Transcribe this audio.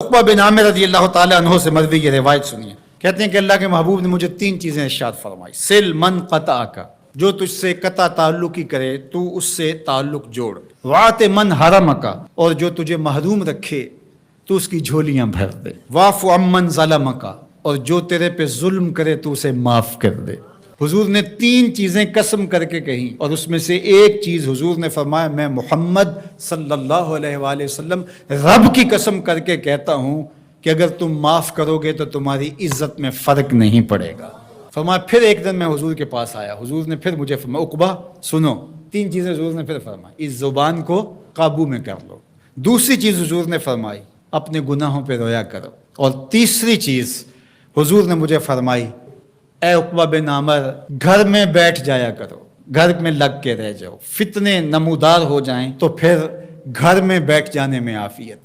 उक़बा बिन आमिर रज़ियल्लाहु ताला अन्हु से मरवी ये रिवायत सुनिए। कहते हैं कि अल्लाह के महबूब ने मुझे 3 चीज़ें इरशाद फरमाई। सिल मन क़तअका, जो तुझसे कता ताल्लुकी करे तू उससे ताल्लुक जोड़। वाते मन हरमका, और जो तुझे महरूम रखे तू उसकी झोलियां भर दे। वाफ़ु अम्मन ज़लमका, और जो तेरे पे जुल्म करे तू उसे माफ कर दे। हुजूर ने 3 चीजें कसम करके कही, और उसमें से एक चीज हुजूर ने फरमाया, मैं मोहम्मद सल्लल्लाहु अलैहि वसल्लम रब की कसम करके कहता हूं कि अगर तुम माफ करोगे तो तुम्हारी इज्जत में फर्क नहीं पड़ेगा। फरमाया फिर एक दिन मैं हुजूर के पास आया, हुजूर ने फिर मुझे फरमाया, उक़बा सुनो, 3 चीजें हुजूर ने फिर फरमाई। इस जुबान को काबू में कर लो। दूसरी चीज हुजूर ने फरमाई, अपने गुनाहों पे रोया करो। और तीसरी चीज हुजूर ने मुझे फरमाई, ए उक़बा बिन आमिर, घर में बैठ जाया करो, घर में लग के रह जाओ। फितने नमूदार हो जाएं तो फिर घर में बैठ जाने में आफियत।